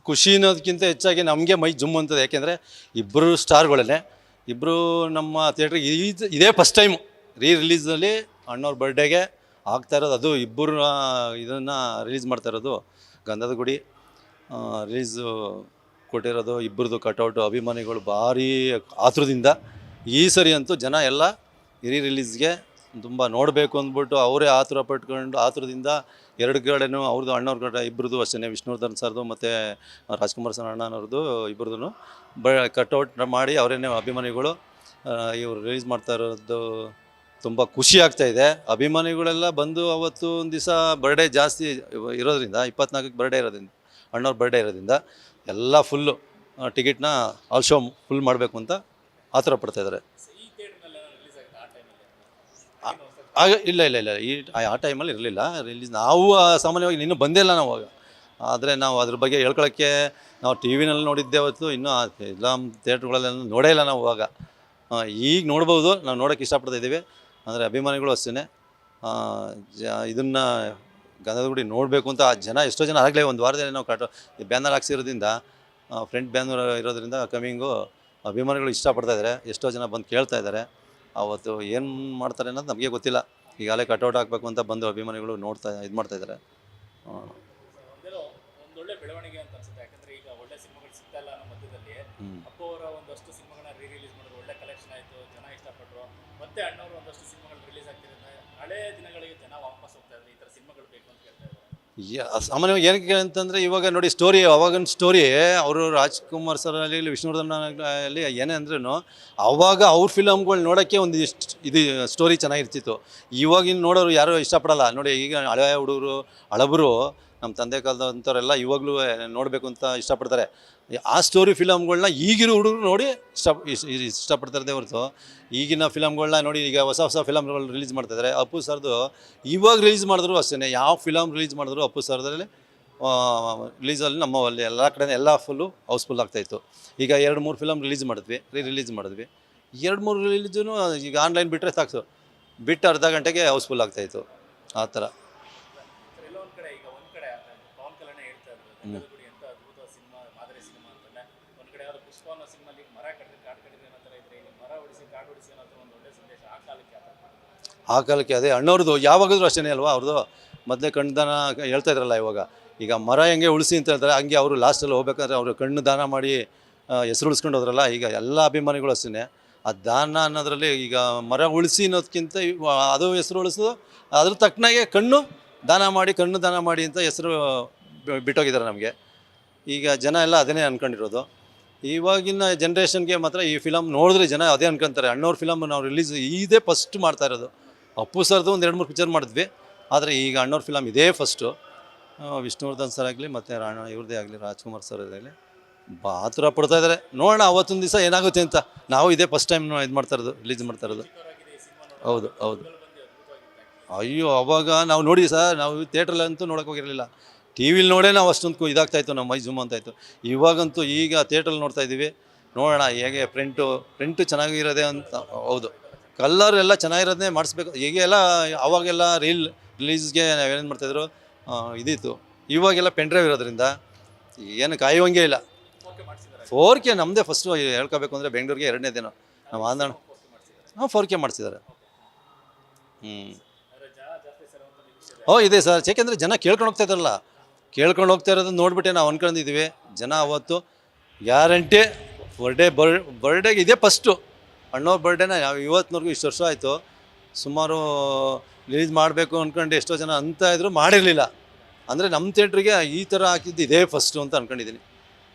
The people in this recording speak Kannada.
ಖುಷಿ ಅನ್ನೋದಕ್ಕಿಂತ ಹೆಚ್ಚಾಗಿ ನಮಗೆ ಮೈ ಜುಮ್ ಅಂತದೆ. ಯಾಕೆಂದರೆ ಇಬ್ಬರು ಸ್ಟಾರ್ಗಳೇ, ಇಬ್ಬರು ನಮ್ಮ ಥಿಯೇಟ್ರಿಗೆ ಇದೇ ಫಸ್ಟ್ ಟೈಮು ರಿಲೀಸ್ನಲ್ಲಿ ಅಣ್ಣವ್ರ ಬರ್ಡೇಗೆ ಆಗ್ತಾ ಇರೋದು. ಅದು ಇಬ್ಬರು ಇದನ್ನು ರಿಲೀಸ್ ಮಾಡ್ತಾ ಇರೋದು. ಗಂಧದ ಗುಡಿ ರಿಲೀಸು ಕೊಟ್ಟಿರೋದು ಇಬ್ಬರದು ಕಟೌಟು. ಅಭಿಮಾನಿಗಳು ಭಾರಿ ಆತುರದಿಂದ ಈ ಸರಿ ಅಂತೂ ಜನ ಎಲ್ಲ ರಿಲೀಸ್ಗೆ ತುಂಬ ನೋಡಬೇಕು ಅಂದ್ಬಿಟ್ಟು ಅವರೇ ಆತುರ ಪಟ್ಕೊಂಡು ಆತುರದಿಂದ ಎರಡು ಕಡೆನೂ ಅವ್ರದ್ದು ಅಣ್ಣವ್ರ ಕಡೆ ಇಬ್ಬರದು ಅಷ್ಟೇ, ವಿಷ್ಣುವರ್ಧನ್ ಸರ್ದು ಮತ್ತು ರಾಜ್ಕುಮಾರ್ ಸರ್ ಅಣ್ಣನವ್ರದ್ದು ಇಬ್ಬರದು ಕಟೌಟ್ ಮಾಡಿ ಅವರೇನೇ ಅಭಿಮಾನಿಗಳು ಇವರು ರಿಲೀಸ್ ಮಾಡ್ತಾ ಇರೋದು ತುಂಬ ಖುಷಿ ಆಗ್ತಾಯಿದೆ. ಅಭಿಮಾನಿಗಳೆಲ್ಲ ಬಂದು ಅವತ್ತು ಒಂದು ದಿವಸ ಬರ್ಡೇ ಜಾಸ್ತಿ ಇರೋದ್ರಿಂದ 24ಕ್ಕೆ ಬರ್ಡೇ ಇರೋದ್ರಿಂದ ಅಣ್ಣವ್ರ ಬರ್ಡೇ ಇರೋದ್ರಿಂದ ಎಲ್ಲ ಫುಲ್ಲು ಟಿಕೆಟ್ನ ಆಲ್ ಶೋ ಫುಲ್ ಮಾಡಬೇಕು ಅಂತ ಆತುರ ಪಡ್ತಾಯಿದ್ದಾರೆ. ಆಗ ಇಲ್ಲ ಆ ಟೈಮಲ್ಲಿ ಇರಲಿಲ್ಲ ರಿಲೀಸ್. ನಾವು ಸಾಮಾನ್ಯವಾಗಿ ಇನ್ನೂ ಬಂದೇ ಇಲ್ಲ ನಾವು ಆಗ. ಆದರೆ ನಾವು ಅದ್ರ ಬಗ್ಗೆ ಹೇಳ್ಕೊಳ್ಳೋಕ್ಕೆ ನಾವು ಟಿ ವಿನಲ್ಲಿ ನೋಡಿದ್ದೆ ಹೊತ್ತು ಇನ್ನೂ ಎಲ್ಲ ಥಿಯೇಟ್ರುಗಳಲ್ಲೆಲ್ಲ ನೋಡೇ ಇಲ್ಲ ನಾವು ಆಗ. ಈಗ ನೋಡ್ಬೋದು, ನಾವು ನೋಡೋಕ್ಕೆ ಇಷ್ಟಪಡ್ತಾ ಇದ್ದೀವಿ. ಅಂದರೆ ಅಭಿಮಾನಿಗಳು ಅಷ್ಟೇ ಇದನ್ನು ಗಂಧದ ಗುಡಿ ನೋಡಬೇಕು ಅಂತ ಜನ ಎಷ್ಟೋ ಜನ ಆಗಲೇ ಒಂದು ವಾರದಲ್ಲಿ ನಾವು ಬ್ಯಾನರ್ ಹಾಕ್ಸಿರೋದ್ರಿಂದ, ಫ್ರಂಟ್ ಬ್ಯಾನರ್ ಇರೋದ್ರಿಂದ ಕಮಿಂಗು ಅಭಿಮಾನಿಗಳು ಇಷ್ಟಪಡ್ತಾಯಿದ್ದಾರೆ. ಎಷ್ಟೋ ಜನ ಬಂದು ಕೇಳ್ತಾ ಇದ್ದಾರೆ. ಅವತ್ತು ಏನು ಮಾಡ್ತಾರೆ ಅನ್ನೋದು ನಮಗೆ ಗೊತ್ತಿಲ್ಲ. ಈಗಾಗಲೇ ಕಟೌಟ್ ಹಾಕಬೇಕು ಅಂತ ಬಂದು ಅಭಿಮಾನಿಗಳು ಇದು ಮಾಡ್ತಾಯಿದ್ದಾರೆ. ಒಂದೊಳ್ಳೆ ಬೆಳವಣಿಗೆ ಅಂತ ಅನ್ಸುತ್ತೆ. ಯಾಕಂದರೆ ಈಗ ಒಳ್ಳೆ ಸಿನಿಮಾಗಳು ಸಿಗ್ತಾ ಇಲ್ಲ ಅನ್ನೋ ಮಧ್ಯದಲ್ಲಿ ಅಪ್ಪು ಅವರ ಒಂದಷ್ಟು ಸಿನಿಮಾಗಳನ್ನ ರಿಲೀಸ್ ಮಾಡಿದ್ರು, ಒಳ್ಳೆ ಕಲೆಕ್ಷನ್ ಆಯಿತು, ಜನ ಇಷ್ಟಪಟ್ಟರು. ಮತ್ತೆ ಅಣ್ಣವರು ಒಂದಷ್ಟು ಸಿನಿಮಾಗಳು ರಿಲೀಸ್ ಆಗ್ತಿರೋದ್ರಿಂದ ಹಳೆ ದಿನಗಳಿಗೆ ಜನ ವಾಪಸ್ ಹೋಗ್ತಾ ಇದ್ದಾರೆ. ಈ ಥರ ಸಿನಿಮಾಗಳು ಬೇಕು ಅಂತ ಕೇಳ್ತಾ ಇದ್ದಾರೆ. ಸಾಮಾನ್ಯವಾಗಿ ಏನಕ್ಕೆ ಅಂತಂದರೆ ಇವಾಗ ನೋಡಿ ಸ್ಟೋರಿ, ಅವಾಗಿನ ಸ್ಟೋರಿ ಅವರು ರಾಜ್ಕುಮಾರ್ ಸರ್ ಆಗಲಿ ವಿಷ್ಣುವರ್ಧನ್ ಆಗಲಿ ಏನೇ ಅಂದ್ರೂ ಅವಾಗ ಅವ್ರ ಫಿಲಮ್ಗಳು ನೋಡೋಕ್ಕೆ ಒಂದು ಇದು ಸ್ಟೋರಿ ಚೆನ್ನಾಗಿರ್ತಿತ್ತು. ಇವಾಗಿನ ನೋಡೋರು ಯಾರೂ ಇಷ್ಟಪಡಲ್ಲ ನೋಡಿ. ಈಗ ಹಳೆ ಹುಡುಗರು ಹಳಬರು ನಮ್ಮ ತಂದೆ ಕಾಲದಂಥವರೆಲ್ಲ ಇವಾಗಲೂ ನೋಡಬೇಕು ಅಂತ ಇಷ್ಟಪಡ್ತಾರೆ. ಆ ಸ್ಟೋರಿ ಫಿಲಮ್ಗಳನ್ನ ಈಗಿರೋ ಹುಡುಗರು ನೋಡಿ ಇಷ್ಟಪಡ್ತಾರದೇ ಹೊರತು ಈಗಿನ ಫಿಲಮ್ಗಳನ್ನ ನೋಡಿ ಈಗ ಹೊಸ ಫಿಲಮ್ಗಳು ರಿಲೀಸ್ ಮಾಡ್ತಾಯಿದ್ದಾರೆ. ಅಪ್ಪು ಸರ್ದು ಇವಾಗ ರಿಲೀಸ್ ಮಾಡಿದ್ರು ಅಷ್ಟೇ, ಯಾವ ಫಿಲಮ್ ರಿಲೀಸ್ ಮಾಡಿದ್ರು ಅಪ್ಪು ಸರ್ದಲ್ಲಿ ರಿಲೀಸಲ್ಲಿ ನಮ್ಮಲ್ಲಿ ಎಲ್ಲ ಕಡೆ ಎಲ್ಲ ಫುಲ್ಲು ಹೌಸ್ಫುಲ್ ಆಗ್ತಾಯಿತ್ತು. ಈಗ 2-3 ಫಿಲಮ್ ರಿಲೀಸ್ ಮಾಡಿದ್ವಿ, ರಿಲೀಸ್ ಮಾಡಿದ್ವಿ. 2-3 ರಿಲೀಸೂ ಈಗ ಆನ್ಲೈನ್ ಬಿಟ್ಟರೆ ಸಾಕು, ಬಿಟ್ಟು ಅರ್ಧ ಗಂಟೆಗೆ ಹೌಸ್ಫುಲ್ ಆಗ್ತಾಯಿತ್ತು. ಆ ಥರ ಆ ಕಾಲಕ್ಕೆ ಅದೇ ಅಣ್ಣವ್ರದ್ದು ಯಾವಾಗಾದ್ರೂ ಅಷ್ಟೇ ಅಲ್ವಾ. ಅವ್ರದ್ದು ಮೊದಲೇ ಕಣ್ಣುದಾನ ಹೇಳ್ತಾ ಇದ್ರಲ್ಲ. ಈಗ ಮರ ಹೆಂಗೆ ಉಳಿಸಿ ಅಂತ ಹೇಳ್ತಾರೆ, ಹಂಗೆ ಅವರು ಲಾಸ್ಟಲ್ಲಿ ಹೋಗ್ಬೇಕಂದ್ರೆ ಅವರು ಕಣ್ಣು ದಾನ ಮಾಡಿ ಹೆಸರು ಉಳಿಸ್ಕೊಂಡು ಹೋದ್ರಲ್ಲ. ಈಗ ಎಲ್ಲ ಅಭಿಮಾನಿಗಳು ಅಷ್ಟೇ ಆ ದಾನ ಅನ್ನೋದ್ರಲ್ಲಿ ಈಗ ಮರ ಉಳಿಸಿ ಅನ್ನೋದಕ್ಕಿಂತ ಅದು ಹೆಸರು ಉಳಿಸೋದು, ಅದ್ರ ತಕ್ಕನಾಗೆ ಕಣ್ಣು ದಾನ ಮಾಡಿ ಅಂತ ಹೆಸರು ಬಿಟ್ಟೋಗಿದ್ದಾರೆ ನಮಗೆ. ಈಗ ಜನ ಎಲ್ಲ ಅದನ್ನೇ ಅಂದ್ಕೊಂಡಿರೋದು. ಇವಾಗಿನ ಜನ್ರೇಷನ್ಗೆ ಮಾತ್ರ ಈ ಫಿಲಮ್ ನೋಡಿದ್ರೆ ಜನ ಅದೇ ಅನ್ಕೊತಾರೆ. ಅಣ್ಣವ್ರ ಫಿಲಮ್ ನಾವು ರಿಲೀಸ್ ಇದೇ ಫಸ್ಟ್ ಮಾಡ್ತಾ ಇರೋದು. ಅಪ್ಪು ಸರ್ದು ಒಂದು 2-3 ಪಿಕ್ಚರ್ ಮಾಡಿದ್ವಿ, ಆದರೆ ಈಗ ಅಣ್ಣವ್ರ ಫಿಲಮ್ ಇದೇ ಫಸ್ಟು. ವಿಷ್ಣುವರ್ಧನ್ ಸರ್ ಆಗಲಿ ಮತ್ತು ಇವ್ರದ್ದೇ ಆಗಲಿ ರಾಜ್ಕುಮಾರ್ ಸರ್ ಆಗಲಿ ಆತುರ ಪಡ್ತಾ ಇದ್ದಾರೆ. ನೋಡೋಣ ಅವತ್ತೊಂದು ದಿವಸ ಏನಾಗುತ್ತೆ ಅಂತ. ನಾವು ಇದೇ ಫಸ್ಟ್ ಟೈಮ್ ಇದು ಮಾಡ್ತಾ ಇರೋದು, ರಿಲೀಸ್ ಮಾಡ್ತಾ ಇರೋದು. ಹೌದು. ಅಯ್ಯೋ ಅವಾಗ ನಾವು ನೋಡಿ ಸರ್, ನಾವು ಥಿಯೇಟ್ರಲ್ಲಂತೂ ನೋಡೋಕೆ ಹೋಗಿರಲಿಲ್ಲ. ಟಿ ವಿಲಿ ನೋಡೇ ನಾವು ಅಷ್ಟೊಂದು ಇದಾಗ್ತಾಯಿತ್ತು, ನಮ್ಮ ಮೈ ಜುಮ್ ಅಂತಾಯಿತು. ಇವಾಗಂತೂ ಈಗ ಥಿಯೇಟ್ರಲ್ಲಿ ನೋಡ್ತಾ ಇದ್ದೀವಿ. ನೋಡೋಣ ಹೇಗೆ ಪ್ರಿಂಟು ಚೆನ್ನಾಗಿರೋದೆ ಅಂತ. ಹೌದು, ಕಲ್ಲರ್ ಎಲ್ಲ ಚೆನ್ನಾಗಿರೋದನ್ನೇ ಮಾಡಿಸ್ಬೇಕು. ಈಗೆಲ್ಲ ಅವಾಗೆಲ್ಲ ರಿಲೀಸ್ಗೆ ನಾವೇನು ಮಾಡ್ತಾಯಿದ್ರು ಇದಿತ್ತು. ಇವಾಗೆಲ್ಲ ಪೆನ್ಡ್ರೈವ್ ಇರೋದ್ರಿಂದ ಏನು ಕಾಯುವಂಗೆ ಇಲ್ಲ. 4K ನಮ್ಮದೇ ಫಸ್ಟು ಹೇಳ್ಕೋಬೇಕು ಅಂದರೆ ಬೆಂಗಳೂರಿಗೆ 2ನೇ ದಿನ ನಾವು ಆಂಧ್ರ 4K ಮಾಡಿಸಿದ್ದಾರೆ. ಇದೆ ಸರ್. ಯಾಕೆಂದರೆ ಜನ ಕೇಳ್ಕೊಂಡು ಹೋಗ್ತಾ ಇದ್ದಾರಲ್ಲ, ಕೇಳ್ಕೊಂಡು ಹೋಗ್ತಾ ಇರೋದನ್ನ ನೋಡ್ಬಿಟ್ಟೆ ನಾವು ಅಂದ್ಕೊಂಡಿದ್ದೀವಿ. ಜನ ಅವತ್ತು ಗ್ಯಾರಂಟಿ ಬರ್ಡೇಗೆ ಇದೇ ಫಸ್ಟು. ಅಣ್ಣವ್ರ ಬರ್ಡೇನ ಇವತ್ತಿನವರೆಗೂ ಇಷ್ಟು ವರ್ಷ ಆಯಿತು, ಸುಮಾರು ರಿಲೀಸ್ ಮಾಡಬೇಕು ಅಂದ್ಕೊಂಡು ಎಷ್ಟೋ ಜನ ಅಂತ ಇದ್ರು, ಮಾಡಿರಲಿಲ್ಲ. ಅಂದರೆ ನಮ್ಮ ಥಿಯೇಟ್ರಿಗೆ ಈ ಥರ ಹಾಕಿದ್ದು ಇದೇ ಫಸ್ಟು ಅಂತ ಅಂದ್ಕೊಂಡಿದ್ದೀನಿ.